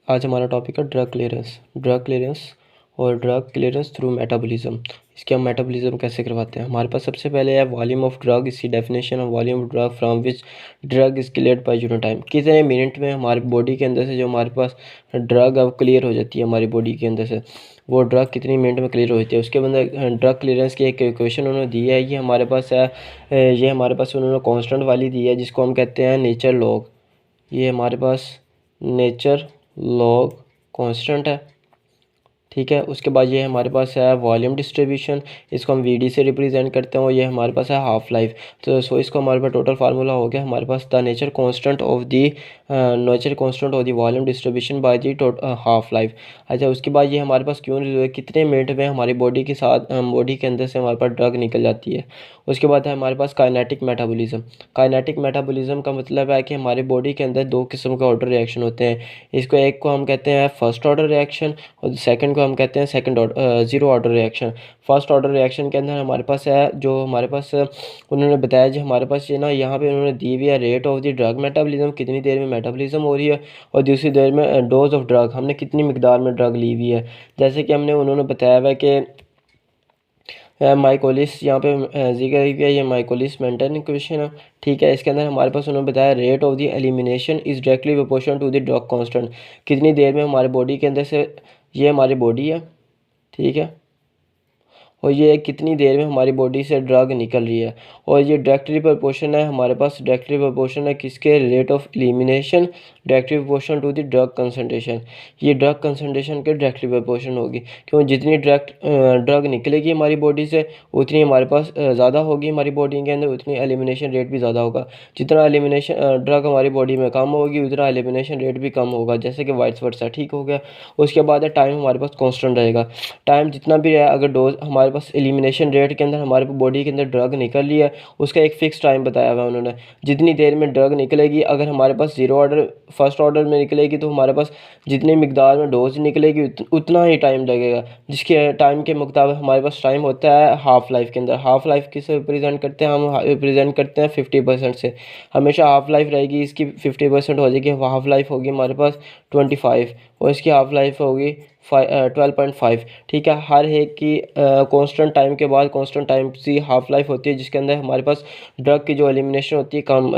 आज हमारा टॉपिक है ड्रग क्लियरेंस और ड्रग क्लियरेंस थ्रू मेटाबॉलिज्म। इसके हम मेटाबॉलिज्म कैसे करवाते हैं। हमारे पास सबसे पहले है वॉल्यूम ऑफ ड्रग। इसकी definition of volume of drug from which drug is cleared bye unit time. कितने मिनट में हमारी बॉडी के अंदर से जो हमारे पास ड्रग अब क्लियर हो जाती है हमारी बॉडी के अंदर से, वो ड्रग कितनी मिनट में क्लियर होती है। उसके अंदर ड्रग क्लियरेंस की एक इक्वेशन उन्होंने दी है। ये हमारे पास है, ये हमारे पास उन्होंने कांस्टेंट वाली दी है जिसको हम कहते हैं नेचर लॉग। ये हमारे पास नेचर लॉग कांस्टेंट है, ठीक है। उसके बाद ये हमारे पास है वॉल्यूम डिस्ट्रीब्यूशन, इसको हम वी डी से रिप्रेजेंट करते हैं और ये हमारे पास है हाफ लाइफ। तो इसको हमारे पास टोटल फार्मूला हो गया हमारे पास the nature constant of the volume distribution by the half life. अच्छा, उसके बाद ये हमारे पास क्यों कितने मिनट में हमारी बॉडी के साथ बॉडी के अंदर से हमारे पास ड्रग निकल जाती है। उसके बाद है हमारे पास काइनेटिक मेटाबॉलिज्म। काइनेटिक मेटाबॉलिज्म का मतलब है कि हमारी बॉडी के अंदर दो किस्म के ऑर्डर रिएक्शन होते हैं। इसको एक को हम कहते हैं फर्स्ट ऑर्डर रिएक्शन और सेकंड को हम कहते हैं second order zero order reaction. First order reaction के अंदर हमारे पास है जो हमारे पास उन्होंने बताया जो हमारे पास ये ना यहाँ पे उन्होंने दी हुई है rate of the drug metabolism, कितनी देर में मेटाबॉलिज्म हो रही है, और दूसरी देर में डोज ऑफ ड्रग, हमने कितनी मिकदार में ड्रग ली हुई है। जैसे कि हमने उन्होंने बताया हुआ है कि माइकोलिस यहाँ पे जिक्र किया, ये माइकोलिस मेंटेन इक्वेशन है, ठीक है। इसके अंदर हमारे पास उन्होंने बताया rate of the elimination is directly proportional to the drug constant. कितनी देर में हमारे बॉडी के अंदर से, ये हमारी बॉडी है, ठीक है, और ये कितनी देर में हमारी बॉडी से ड्रग निकल रही है। और ये डायरेक्टली प्रोपोर्शन है हमारे पास, डायरेक्टली प्रोपोर्शन है किसके, rate of elimination directly proportion to the drug concentration. ये ड्रग कंसंट्रेशन के डायरेक्टली प्रोपोर्शन होगी, क्यों जितनी ड्रग निकलेगी हमारी बॉडी से उतनी हमारे पास ज़्यादा होगी हमारी बॉडी के अंदर, उतनी एलिमिनेशन रेट भी ज़्यादा होगा। जितना एलिमिनेशन ड्रग हमारी बॉडी में कम होगी उतना एलिमिनेशन रेट भी कम होगा, जैसे कि वाइस वर्सा, ठीक हो गया। उसके बाद है टाइम हमारे पास कांस्टेंट रहेगा। टाइम जितना भी है, अगर डोज हमारे पास एलिमिनेशन रेट के अंदर हमारे बॉडी के अंदर ड्रग निकल रही है उसका एक फ़िक्स टाइम बताया हुआ है उन्होंने, जितनी देर में ड्रग निकलेगी। अगर हमारे पास ज़ीरो ऑर्डर फर्स्ट ऑर्डर में निकलेगी तो हमारे पास जितनी मिकदार में डोज निकलेगी उतना ही टाइम लगेगा, जिसके टाइम के मुताबिक हमारे पास टाइम होता है हाफ लाइफ के अंदर। हाफ लाइफ किससे रिप्रेजेंट करते हैं, हम रिप्रेजेंट करते हैं 50% से। हमेशा हाफ लाइफ रहेगी, इसकी 50% हो जाएगी, हाफ लाइफ होगी हमारे पास 25 और इसकी हाफ लाइफ होगी 12.5, ठीक है। हर एक की कांस्टेंट टाइम के बाद कांस्टेंट टाइम की हाफ लाइफ होती है, जिसके अंदर हमारे पास ड्रग की जो एलिमिनेशन होती है कम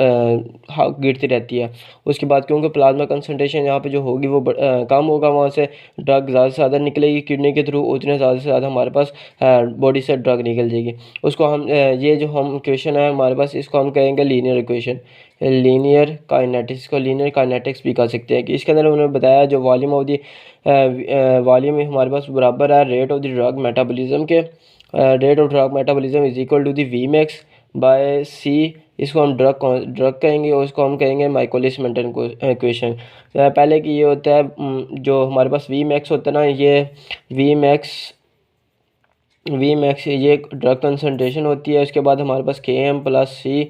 गिरती रहती है। उसके बाद क्योंकि प्लाज्मा कंसंट्रेशन यहाँ पे जो होगी वो कम होगा, वहाँ से ड्रग ज़्यादा से ज़्यादा निकलेगी किडनी के थ्रू, उतने ज़्यादा से ज़्यादा हमारे पास बॉडी से ड्रग निकल जाएगी। उसको हम ये जो हम इक्वेशन है हमारे पास, इसको हम कहेंगे लीनियर इक्वेशन, लीनियर काइनेटिक्स को लीनियर काइनेटिक्स भी कह सकते हैं। कि इसके अंदर उन्होंने बताया जो वॉल्यूम ऑफ दी वॉल्यूम में हमारे पास बराबर है rate of the drug metabolism के, rate of drug metabolism is equal to the V max by C. इसको हम ड्रग कहेंगे और इसको हम कहेंगे माइकोलिस मेंटेन इक्वेशन। पहले कि ये होता है जो हमारे पास वी मैक्स होता है ना, ये वी मैक्स ये ड्रग कंसंट्रेशन होती है। उसके बाद हमारे पास के एम प्लस सी,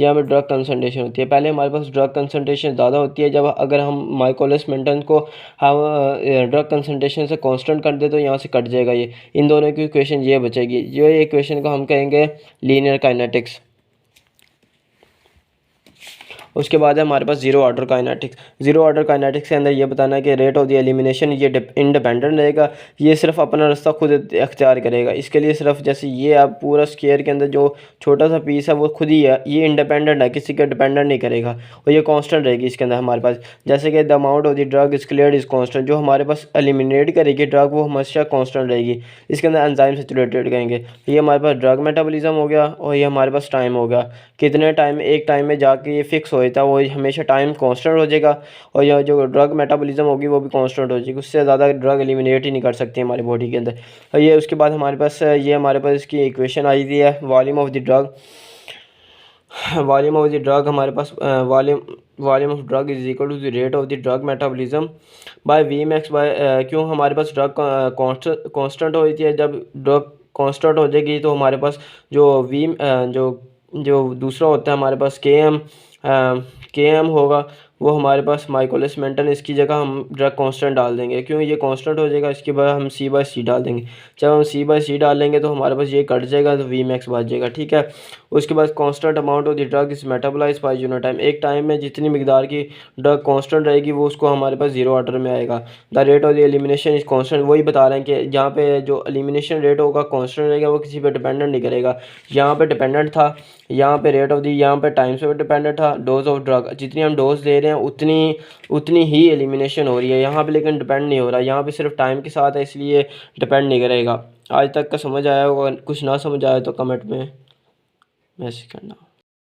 ये हमें ड्रग कंसंट्रेशन होती है। पहले हमारे पास ड्रग कंसंट्रेशन ज़्यादा होती है, जब अगर हम माइकोलिस मेंटेन को हम ड्रग कंसंट्रेशन से कांस्टेंट कर दे तो यहाँ से कट जाएगा ये, इन दोनों की इक्वेशन ये बचेगी। ये इक्वेशन को हम कहेंगे लीनियर काइनेटिक्स। उसके बाद है हमारे पास zero order kinetics. Zero order kinetics के अंदर ये बताना है कि रेट ऑफ द एलिमिनेशन ये इंडिपेंडेंट रहेगा, ये सिर्फ अपना रास्ता खुद अख्तियार करेगा। इसके लिए सिर्फ जैसे ये आप पूरा स्क्वायर के अंदर जो छोटा सा पीस है वो खुद ही है, ये इंडिपेंडेंट है, किसी का डिपेंडेंट नहीं करेगा और ये कांस्टेंट रहेगी इसके अंदर हमारे पास। जैसे कि the amount of the drug is cleared is constant, जो हमारे पास एलिमिनेट करेगी ड्रग वो हमेशा कांस्टेंट रहेगी। इसके अंदर एंजाइम सेचुरेटेड करेंगे। ये हमारे पास ड्रग मेटाबॉलिज्म हो गया और ये हमारे पास टाइम होगा, कितने टाइम एक टाइम में जाके ये फिक्स हो जाता है, वो हमेशा टाइम कांस्टेंट हो जाएगा। और यह जो ड्रग मेटाबॉलिज्म होगी वो भी कांस्टेंट हो जाएगी, उससे ज़्यादा ड्रग एलिमिनेट ही नहीं कर सकती हमारी बॉडी के अंदर। और ये उसके बाद हमारे पास ये हमारे पास इसकी इक्वेशन आई हुई है volume of the drug. Volume of the drug हमारे पास volume of drug is equal to the rate of the drug metabolism by V max by, क्यों हमारे पास ड्रग कांस्टेंट होती है। जब ड्रग कांस्टेंट हो जाएगी तो हमारे पास जो जो दूसरा होता है हमारे पास के एम होगा, वो हमारे पास माइकोलिस मेंटेन, इसकी जगह हम ड्रग कांस्टेंट डाल देंगे। क्यों, ये कांस्टेंट हो जाएगा, इसके बाद हम सी बाई सी डाल देंगे। जब हम सी बाई सी डालेंगे तो हमारे पास ये कट जाएगा, तो वी मैक्स बच जाएगा। ठीक है, उसके बाद constant amount of the drug is metabolise by unit time. एक टाइम में जितनी मिकदार की ड्रग कांस्टेंट रहेगी वो उसको हमारे पास जीरो ऑर्डर में आएगा। The rate of the elimination is constant, वही बता रहे हैं कि जहाँ पे जो एलिमिनेशन रेट होगा कांस्टेंट रहेगा, वो किसी पे डिपेंडेंट नहीं करेगा। यहाँ पे डिपेंडेंट था, यहाँ पे रेट ऑफ दी, यहाँ पे टाइम से डिपेंडेंट था। डोज ऑफ ड्रग, जितनी हम डोज दे रहे हैं उतनी उतनी ही एलिमिनेशन हो रही है यहाँ पे, लेकिन डिपेंड नहीं हो रहा। यहाँ पे सिर्फ टाइम के साथ है, इसलिए डिपेंड नहीं करेगा। आज तक का समझ आया होगा, कुछ ना समझ आया तो कमेंट में मैसेज करना।